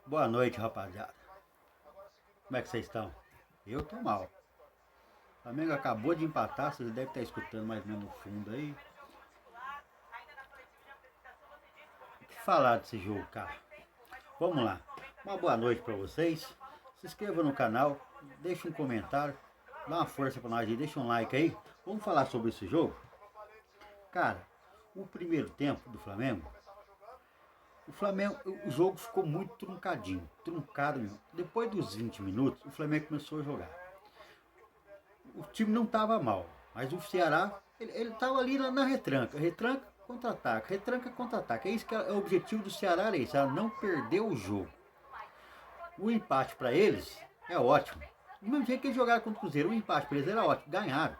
Boa noite, rapaziada. Como é que vocês estão? Eu tô mal. O Flamengo acabou de empatar, vocês devem estar escutando mais ou menos no fundo aí. O que falar desse jogo, cara? Vamos lá. Uma boa noite pra vocês. Se inscreva no canal, deixa um comentário, dá uma força pra nós aí, deixa um like aí. Vamos falar sobre esse jogo? Cara, o primeiro tempo do Flamengo, o jogo ficou muito truncado mesmo. Depois dos 20 minutos, o Flamengo começou a jogar. O time não estava mal, mas o Ceará, ele estava ali na retranca. Retranca, contra-ataque, retranca, contra-ataque. É isso que é o objetivo do Ceará, é isso, não perder o jogo. O empate para eles é ótimo. Do mesmo jeito que eles jogaram contra o Cruzeiro, o empate para eles era ótimo, ganharam.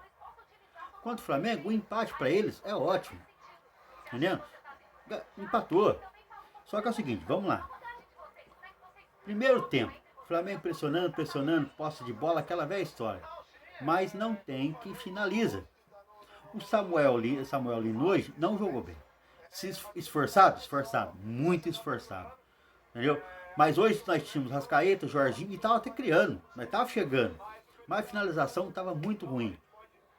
Contra o Flamengo, o empate para eles é ótimo. Entendeu? Empatou. Só que é o seguinte, vamos lá. Primeiro tempo, Flamengo pressionando, posse de bola, aquela velha história. Mas não tem que finaliza. O Samuel Lino hoje não jogou bem. Esforçado, muito esforçado. Entendeu? Mas hoje nós tínhamos Rascaeta, Jorginho e tava até criando, mas tava chegando. Mas a finalização tava muito ruim.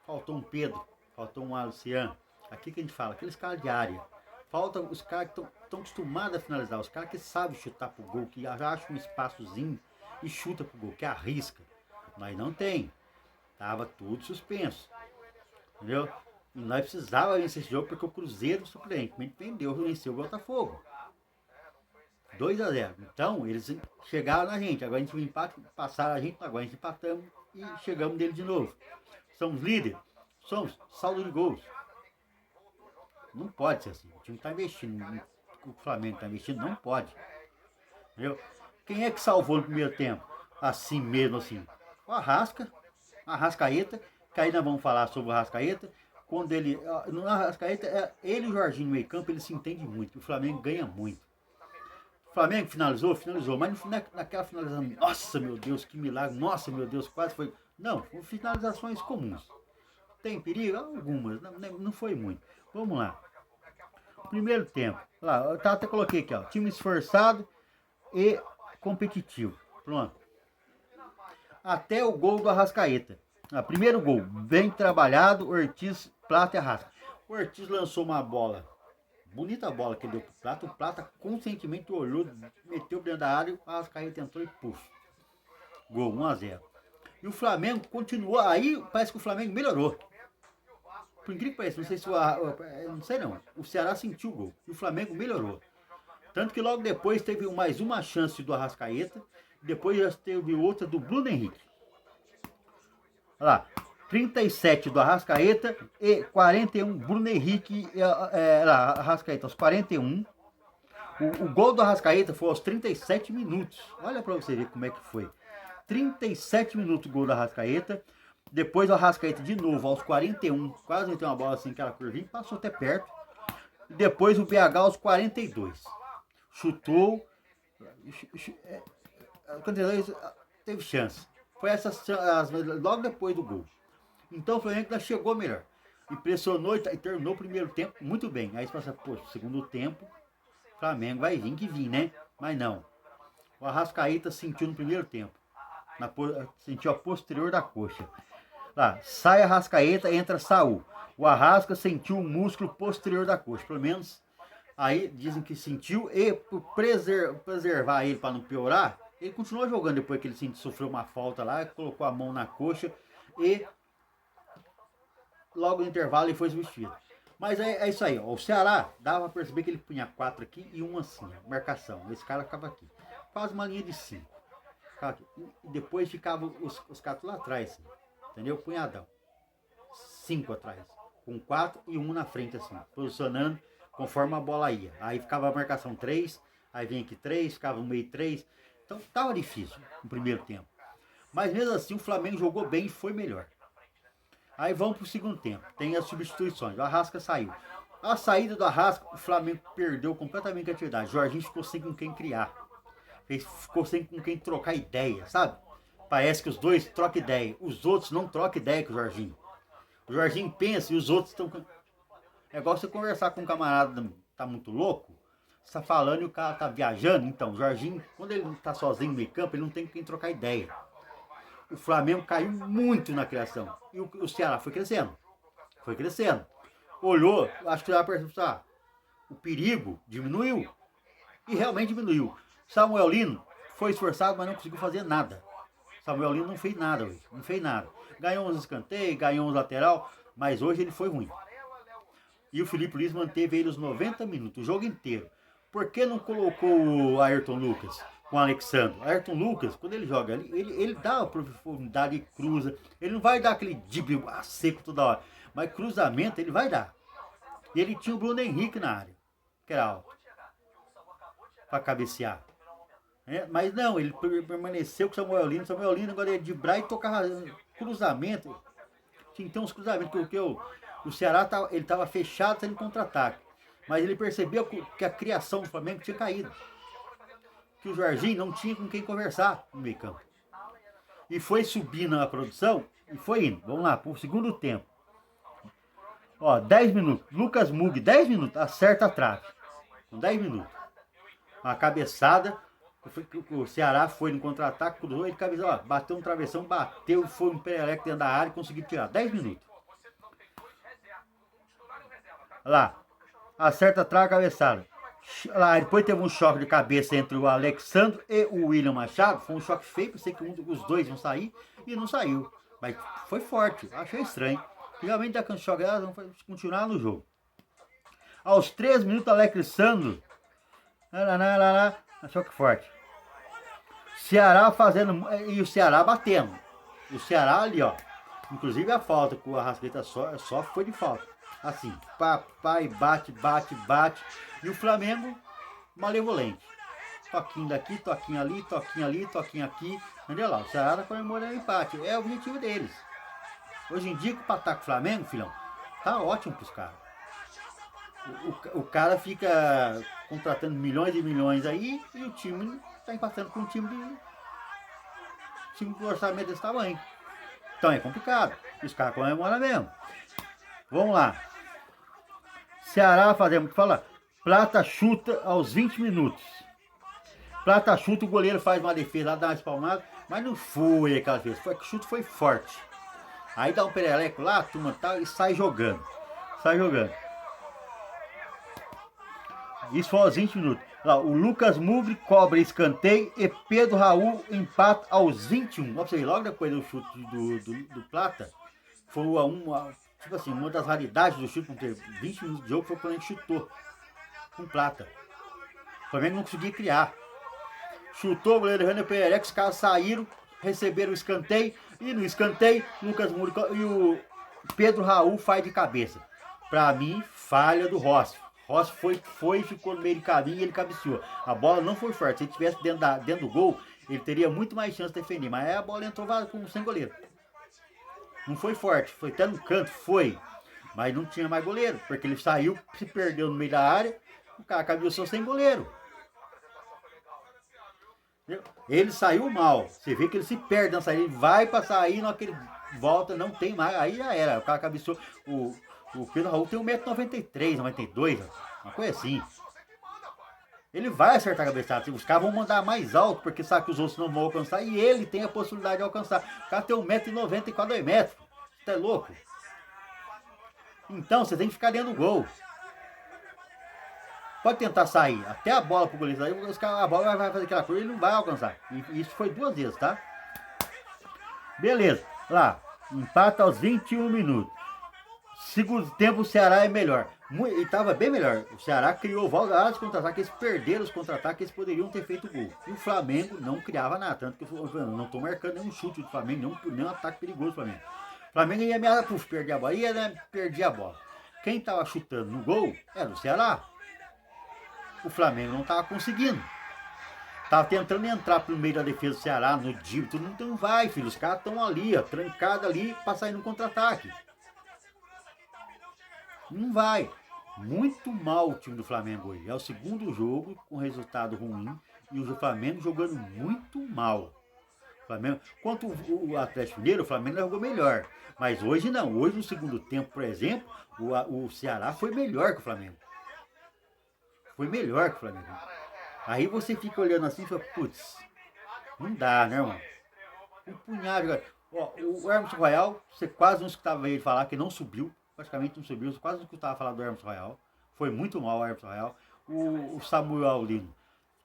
Faltou um Pedro, faltou um Luciano. Aqui que a gente fala, aqueles caras de área. Falta os caras que estão acostumados a finalizar, os caras que sabem chutar pro gol, que acham um espaçozinho e chuta pro gol, que arrisca. Nós não tem. Tava tudo suspenso. Entendeu? E nós precisávamos vencer esse jogo porque o Cruzeiro surpreendentemente venceu o Botafogo. 2-0. Então, eles chegaram na gente. Agora a gente viu empate, passaram a gente, agora a gente empatamos e chegamos nele de novo. Somos líderes. Somos saldo de gols. Não pode ser assim. O time está investindo. O Flamengo está investindo, não pode. Entendeu? Quem é que salvou no primeiro tempo? Assim mesmo, assim. O Arrascaeta, que aí nós vamos falar sobre o Arrascaeta. Quando ele. No Arrascaeta, ele e o Jorginho no meio campo, eles se entendem muito. O Flamengo ganha muito. O Flamengo finalizou, mas naquela finalização, nossa meu Deus, que milagre, nossa meu Deus, quase foi. Não, foram finalizações comuns. Tem perigo? Algumas, não foi muito. Vamos lá. Primeiro tempo, lá, eu até coloquei aqui, ó, time esforçado e competitivo. Pronto. Até o gol do Arrascaeta. Primeiro gol, bem trabalhado, Ortiz, Plata e Arrasca. O Ortiz lançou uma bola, bonita bola que ele deu pro Plata. O Plata conscientemente olhou, meteu dentro da área, o Arrascaeta entrou e puf. Gol, 1-0. E o Flamengo continuou, aí parece que o Flamengo melhorou. Por incrível que pareça, não sei se não sei não, o Ceará sentiu o gol e o Flamengo melhorou. Tanto que logo depois teve mais uma chance do Arrascaeta, depois já teve outra do Bruno Henrique. Olha lá, 37 do Arrascaeta e 41 Bruno Henrique, Arrascaeta aos 41. O gol do Arrascaeta foi aos 37 minutos. Olha pra você ver como é que foi. 37 minutos o gol do Arrascaeta. Depois o Arrascaeta de novo aos 41. Quase meteu uma bola assim, aquela curvinha, passou até perto. E depois o PH aos 42. Chutou. Teve chance. Foi logo depois do gol. Então o Flamengo já chegou melhor. Impressionou e terminou o primeiro tempo muito bem. Aí você passa, pô, segundo tempo, o Flamengo vai vir que vir, né? Mas não. O Arrascaeta sentiu no primeiro tempo. Sentiu a posterior da coxa. Lá, sai Arrascaeta, entra Saul. O Arrasca sentiu o músculo posterior da coxa. Pelo menos aí dizem que sentiu. E por preservar ele para não piorar, ele continuou jogando depois que ele sofreu uma falta lá, colocou a mão na coxa e logo no intervalo ele foi substituído. Mas é isso aí, ó. O Ceará dava pra perceber que ele punha 4 aqui e um assim, ó, marcação. Esse cara ficava aqui. Quase uma linha de 5. E depois ficavam os 4 lá atrás, assim, entendeu? Punhadão. 5 atrás. Com 4 e 1 na frente, assim, posicionando conforme a bola ia. Aí ficava a marcação 3, aí vinha aqui 3, ficava no meio 3. Então tava difícil no primeiro tempo. Mas mesmo assim o Flamengo jogou bem e foi melhor. Aí vamos pro segundo tempo. Tem as substituições. O Arrasca saiu. A saída do Arrasca, o Flamengo perdeu completamente a atividade. O Jorginho ficou sem com quem criar. Ficou sem com quem trocar ideia, sabe? Parece que os dois trocam ideia. Os outros não trocam ideia com o Jorginho. O Jorginho pensa e os outros estão... É igual você conversar com um camarada que tá muito louco. está falando e o cara tá viajando. Então, o Jorginho, quando ele tá sozinho no meio campo, ele não tem com quem trocar ideia. O Flamengo caiu muito na criação. E o Ceará foi crescendo. Foi crescendo. Olhou, acho que já percebeu, o perigo diminuiu. E realmente diminuiu. Samuel Lino foi esforçado, mas não conseguiu fazer nada. Samuel Lino não fez nada hoje. Não fez nada. Ganhou uns escanteios, ganhou uns lateral, mas hoje ele foi ruim. E o Felipe Luiz manteve ele os 90 minutos, o jogo inteiro. Por que não colocou o Ayrton Lucas com o Alexandre? Ayrton Lucas, quando ele joga, ele dá a profundidade e cruza. Ele não vai dar aquele drible seco toda hora. Mas cruzamento ele vai dar. E ele tinha o Bruno Henrique na área, que era alto, para cabecear. Mas não, ele permaneceu com o Samuel Lino. Samuel Lino agora ia driblar e tocar cruzamento. Tinha então uns cruzamentos, porque o Ceará ele estava fechado sendo contra-ataque. Mas ele percebeu que a criação do Flamengo tinha caído. Que o Jorginho não tinha com quem conversar no meio campo. E foi subindo a produção e foi indo. Vamos lá, para o segundo tempo. Ó, 10 minutos. Lucas Mugni, 10 minutos, acerta a trave. Com 10 minutos. Uma cabeçada. O Ceará foi no contra-ataque, cruzou, ele cabeceou, ó, bateu um travessão, bateu, foi um pereleco dentro da área e conseguiu tirar. 10 minutos. Lá. Acerta a trave, cabeçada. Lá, depois teve um choque de cabeça entre o Alexandre e o William Machado. Foi um choque feio, pensei que os dois iam sair e não saiu. Mas foi forte, achei estranho. Realmente dá um choque, elas vão continuar no jogo. Aos 3 minutos, Alexandre. Choque forte. Ceará fazendo. E o Ceará batendo. O Ceará ali, ó. Inclusive a falta com o Arrascaeta só foi de falta. Assim, papai, bate. E o Flamengo, malevolente. Toquinho daqui, toquinho ali, toquinho aqui. Entendeu lá? O Ceará tá comemorando o empate. É o objetivo deles. Hoje em dia, com o ataque Flamengo, filhão, tá ótimo pros caras. O cara fica contratando milhões e milhões aí e o time tá empatando com um time com orçamento desse tamanho. Então é complicado. Os caras comemoram mesmo. Vamos lá. Ceará fazemos, fala, Plata chuta aos 20 minutos. Plata chuta, o goleiro faz uma defesa lá, dá uma espalmada, mas não foi aquela vez. Foi que o chute foi forte. Aí dá um pereleco lá, a turma tal, e sai jogando. Isso foi aos 20 minutos. Lá, o Lucas Mugni cobra escanteio e Pedro Raul empata aos 21. Ó, você ver, logo depois do chute do Plata, foi tipo assim, uma das raridades do chute, não ter 20 minutos de jogo, foi quando a gente chutou com Plata. O Flamengo não conseguia criar. Chutou, o goleiro Renan Pereira, os caras saíram, receberam o escanteio, e no escanteio, Lucas Mugni e o Pedro Raul faz de cabeça. Pra mim, falha do Rossi. Rossi ficou no meio de caminho e ele cabeceou. A bola não foi forte. Se ele estivesse dentro do gol, ele teria muito mais chance de defender. Mas aí a bola entrou sem goleiro. Não foi forte. Foi até no canto, foi. Mas não tinha mais goleiro. Porque ele saiu, se perdeu no meio da área. O cara cabeceou sem goleiro. Ele saiu mal. Você vê que ele se perde na saída. Ele vai pra sair, na hora que ele volta, não tem mais. Aí já era. O cara cabeceou. O Pedro Raul tem 1,93m, 92m, uma coisa assim. Ele vai acertar a cabeçada. Os caras vão mandar mais alto, porque sabe que os outros não vão alcançar. E ele tem a possibilidade de alcançar. O cara tem 1,90m e quase 2 metros. Você é louco? Então você tem que ficar dentro do gol. Pode tentar sair. Até a bola pro goleiro sair, a bola vai fazer aquela coisa e ele não vai alcançar. E isso foi 2 vezes, tá? Beleza. Lá. Empata aos 21 minutos. Segundo tempo, o Ceará é melhor. E estava bem melhor. O Ceará criou vários contra-ataques. Eles perderam os contra-ataques. Eles poderiam ter feito gol. E o Flamengo não criava nada. Tanto que eu não estou marcando nenhum chute do Flamengo, nenhum ataque perigoso do Flamengo. O Flamengo ia ameaçar, perder a bola. Perder a bola. Quem estava chutando no gol era o Ceará. O Flamengo não estava conseguindo. Estava tentando entrar pelo meio da defesa do Ceará, no díbito. Não vai, filho. Os caras estão ali, ó, trancados ali, para sair no contra-ataque. Não vai. Muito mal o time do Flamengo hoje. É o segundo jogo com resultado ruim e o Flamengo jogando muito mal. Flamengo, quanto o Atlético Mineiro, o Flamengo jogou melhor. Mas hoje não. Hoje no segundo tempo, por exemplo, o Ceará foi melhor que o Flamengo. Foi melhor que o Flamengo. Aí você fica olhando assim e fala, putz, não dá, né, irmão? Um punhado de jogador. Ó, o Hermes Royal, você quase não escutava ele falar que não subiu, praticamente não subiu, você quase não escutava falar do Hermes Royal. Foi muito mal o Hermes Royal. O Samuel Lino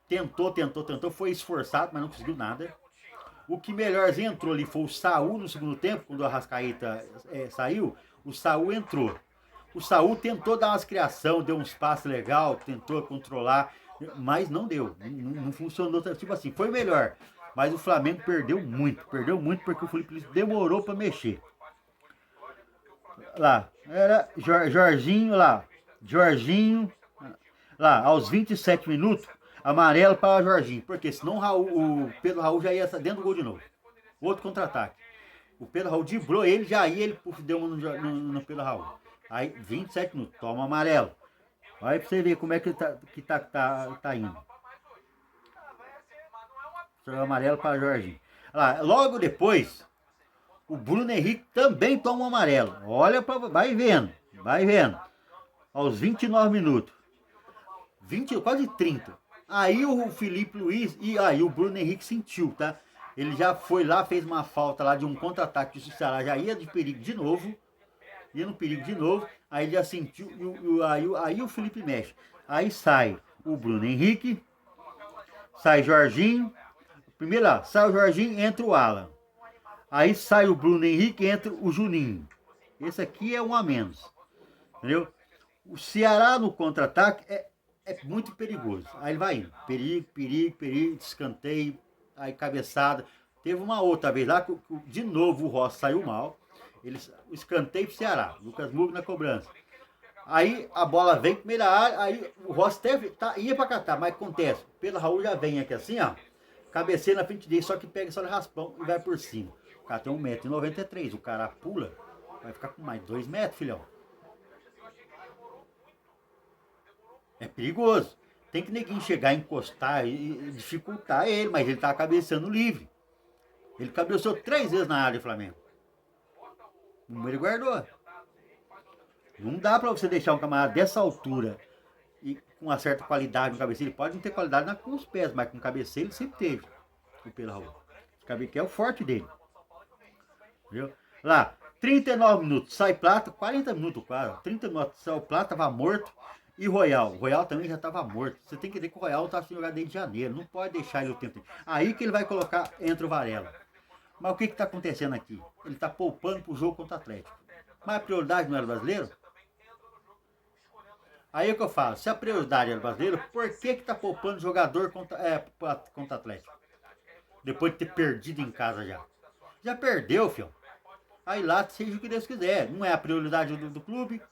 tentou, foi esforçado, mas não conseguiu nada. O que melhorzinho entrou ali foi o Saul no segundo tempo, quando o Arrascaeta saiu, o Saul entrou. O Saul tentou dar umas criação, deu uns passes legal, tentou controlar, mas não deu, não funcionou, tipo assim, foi melhor. Mas o Flamengo perdeu muito porque o Felipe Luiz demorou para mexer. Lá, era Jorginho lá, lá, aos 27 minutos, amarelo para Jorginho, porque senão o Pedro Raul já ia dentro do gol de novo. Outro contra-ataque. O Pedro Raul driblou ele, já ia, ele deu uma no Pedro Raul. Aí, 27 minutos, toma amarelo. Aí pra você ver como é que tá indo. Amarelo para Jorginho. Lá, logo depois, o Bruno Henrique também toma um amarelo. Olha, vai vendo. Aos 29 minutos. 20, quase 30. Aí o Felipe Luiz e aí o Bruno Henrique sentiu, tá? Ele já foi lá, fez uma falta lá de um contra-ataque do Ceará, já ia de perigo de novo. Ia no perigo de novo, aí ele já sentiu, aí o Felipe mexe. Aí sai o Bruno Henrique, sai Jorginho. Primeiro lá, sai o Jorginho, entra o Alan. Aí sai o Bruno Henrique, entra o Juninho. Esse aqui é um a menos. Entendeu? O Ceará no contra-ataque é muito perigoso. Aí ele vai indo. Perigo, escanteio, aí cabeçada. Teve uma outra vez lá que de novo o Rossi saiu mal. O escanteio pro Ceará. Lucas Mugni na cobrança. Aí a bola vem primeira área, aí o Rossi ia pra catar, mas acontece. Pedro Raul já vem aqui assim, ó. Cabeceia na frente dele, só que pega só de raspão e vai por cima. O cara tem 1,93 m. O cara pula, vai ficar com mais 2 metros, filhão. É perigoso. Tem que ninguém chegar, encostar e dificultar ele, mas ele tá cabeceando livre. Ele cabeceou 3 vezes na área do Flamengo. Ele guardou. Não dá pra você deixar um camarada dessa altura e com uma certa qualidade no cabeceio. Ele pode não ter qualidade com os pés, mas com o cabeceio ele sempre teve. O Pedro Raul. O cabeceio é o forte dele. Viu? Lá, 39 minutos, sai Plata, 40 minutos quase. 30 minutos, sai o Plata, tava morto. E Royal. O Royal também já tava morto. Você tem que ver que o Royal tá sem jogar desde janeiro. Não pode deixar ele o tempo. Aí que ele vai colocar, entra o Varela. Mas o que tá acontecendo aqui? Ele tá poupando pro jogo contra o Atlético. Mas a prioridade não era o brasileiro? Aí é o que eu falo, se a prioridade era o brasileiro, por que tá poupando jogador contra o Atlético? Depois de ter perdido em casa já. Já perdeu, filho. Aí lá, seja o que Deus quiser. Não é a prioridade do clube.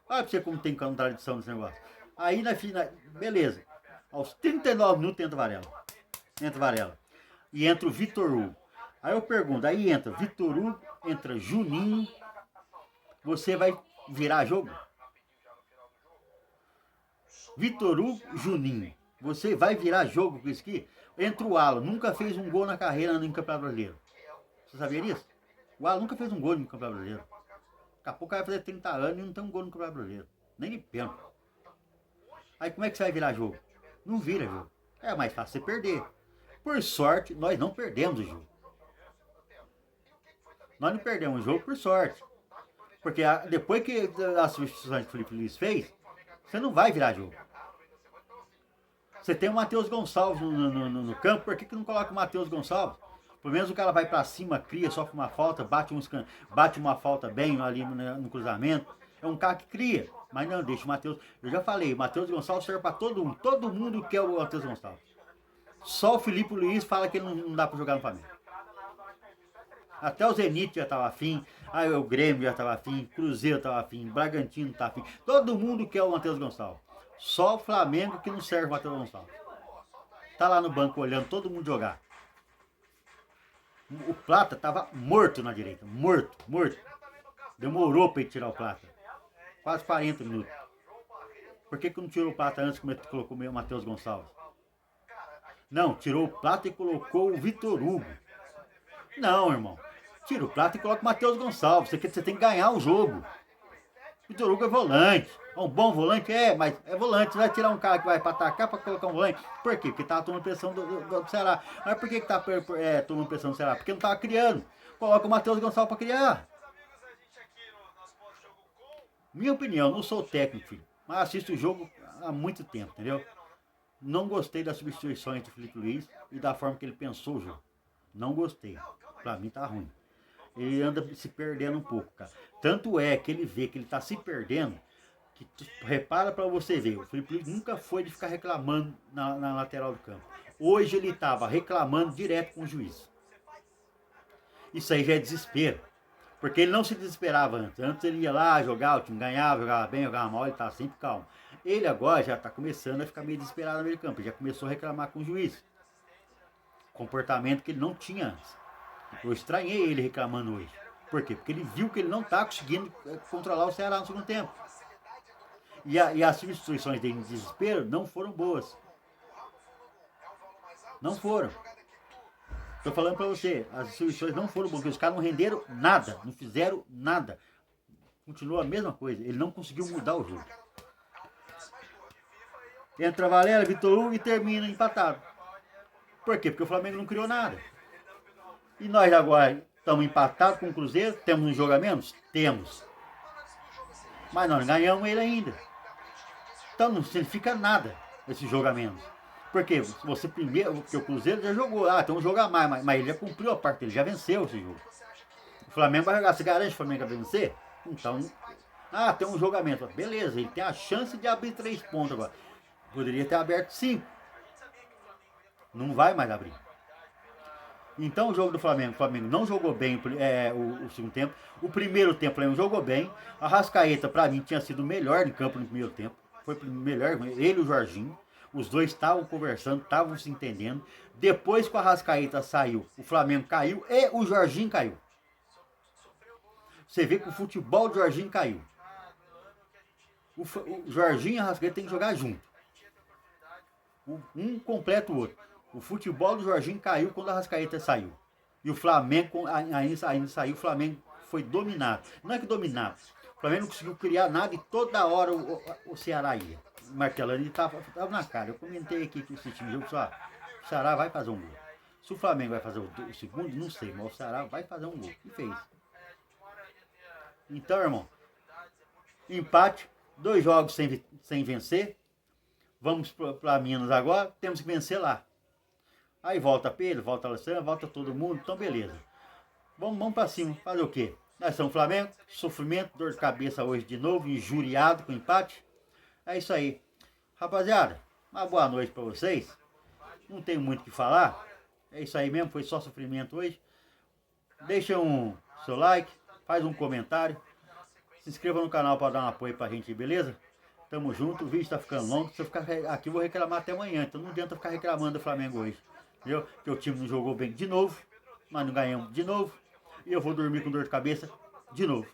Olha pra você como tem contradição nesse negócio. Aí na final, beleza. Aos 39 minutos entra o Varela. E entra o Vitor Hugo. Aí eu pergunto, aí entra Vitor Hugo, entra Juninho. Você vai virar jogo? Vitor Hugo, Juninho. Você vai virar jogo com isso aqui? Entra o Alan, nunca fez um gol na carreira no Campeonato Brasileiro. Você sabia disso? O Alan nunca fez um gol no Campeonato Brasileiro. Daqui a pouco vai fazer 30 anos e não tem um gol no Campeonato Brasileiro. Nem de pênalti. Aí como é que você vai virar jogo? Não vira jogo. É mais fácil você perder. Por sorte, nós não perdemos o jogo. Nós não perdemos o jogo por sorte. Porque depois que as substituições que o Felipe Luiz fez, você não vai virar jogo. Você tem o Matheus Gonçalves no campo, por que não coloca o Matheus Gonçalves? Pelo menos o cara vai pra cima, cria, sofre uma falta, bate uma falta bem ali no cruzamento. É um cara que cria, mas não, deixa o Matheus. Eu já falei, o Matheus Gonçalves serve pra todo mundo. Todo mundo quer o Matheus Gonçalves. Só o Felipe Luiz fala que ele não dá pra jogar no Flamengo. Até o Zenit já tava afim, aí o Grêmio já tava afim, Cruzeiro tava afim, Bragantino tava afim. Todo mundo quer o Matheus Gonçalves. Só o Flamengo que não serve o Matheus Gonçalves. Tá lá no banco olhando todo mundo jogar. O Plata tava morto na direita. Morto. Demorou pra ele tirar o Plata. Quase 40 minutos. Por que não tirou o Plata antes que colocou o Matheus Gonçalves? Não, tirou o Plata e colocou o Vitor Hugo. Não, irmão. Tira o Plata e coloca o Matheus Gonçalves. Você tem que ganhar o jogo. Vitor Hugo é volante. É um bom volante? É, mas é volante. Você vai tirar um cara que vai pra atacar pra colocar um volante? Por quê? Porque tava tomando pressão do Ceará. Mas por que tá tomando pressão do Ceará? Porque não tava criando. Coloca o Matheus Gonçalves pra criar. Minha opinião, não sou técnico, filho, mas assisto o jogo há muito tempo, entendeu? Não gostei das substituições do Felipe Luiz e da forma que ele pensou o jogo. Não gostei. Pra mim tá ruim. Ele anda se perdendo um pouco, cara. Tanto é que ele vê que ele tá se perdendo, que repara pra você ver, o Felipe Luiz nunca foi de ficar reclamando na lateral do campo. Hoje ele tava reclamando direto com o juiz. Isso aí já é desespero. Porque ele não se desesperava antes. Antes ele ia lá jogar, o time ganhava, jogava bem, jogava mal, ele estava sempre calmo. Ele agora já está começando a ficar meio desesperado no meio do campo. Ele já começou a reclamar com o juiz. Comportamento que ele não tinha antes. Eu estranhei ele reclamando hoje. Por quê? Porque ele viu que ele não está conseguindo controlar o Ceará no segundo tempo. E as substituições dele em desespero não foram boas. Não foram. Tô falando pra você, as substituições não foram boas, porque os caras não renderam nada, não fizeram nada. Continua a mesma coisa, ele não conseguiu mudar o jogo. Entra Valéria, Vitor Hugo e termina empatado. Por quê? Porque o Flamengo não criou nada. E nós agora estamos empatados com o Cruzeiro, temos um jogo a menos? Temos. Mas nós não ganhamos ele ainda. Então não significa nada esse jogo a menos. Porque você primeiro, porque o Cruzeiro já jogou, tem um jogo a mais, mas ele já cumpriu a parte dele, já venceu esse jogo. O Flamengo vai jogar, você garante que o Flamengo vai vencer? Então, tem um jogamento, beleza, ele tem a chance de abrir 3 pontos agora. Poderia ter aberto 5. Não vai mais abrir. Então o jogo do Flamengo, o Flamengo não jogou bem o segundo tempo. O primeiro tempo o Flamengo jogou bem. A Arrascaeta, pra mim, tinha sido o melhor em campo no primeiro tempo. Foi o melhor, ele e o Jorginho. Os dois estavam conversando, estavam se entendendo. Depois que o Arrascaeta saiu, o Flamengo caiu e o Jorginho caiu. Você vê que o futebol do Jorginho caiu. O Jorginho e o Arrascaeta tem que jogar junto. Um completa o outro. O futebol do Jorginho caiu quando o Arrascaeta saiu. E o Flamengo ainda saiu, o Flamengo foi dominado. Não é que dominado. O Flamengo não conseguiu criar nada e toda hora o Ceará ia. Martelando, ele tava na cara. Eu comentei aqui que esse time jogo só. O Ceará vai fazer um gol. Se o Flamengo vai fazer o segundo, não sei, mas o Ceará vai fazer um gol. E fez. Então, irmão, empate, 2 jogos sem vencer. Vamos para Minas agora, temos que vencer lá. Aí volta Pedro, volta Alessandro, volta todo mundo, então beleza. Vamos para cima, fazer o quê? Nós somos Flamengo, sofrimento, dor de cabeça hoje de novo, injuriado com empate. É isso aí. Rapaziada, uma boa noite para vocês. Não tenho muito o que falar. É isso aí mesmo, foi só sofrimento hoje. Deixa seu like, faz um comentário. Se inscreva no canal para dar um apoio pra gente, beleza? Tamo junto, o vídeo tá ficando longo. Se eu ficar aqui, eu vou reclamar até amanhã. Então não adianta ficar reclamando do Flamengo hoje. Entendeu? Porque o time não jogou bem de novo, mas não ganhamos de novo. E eu vou dormir com dor de cabeça de novo.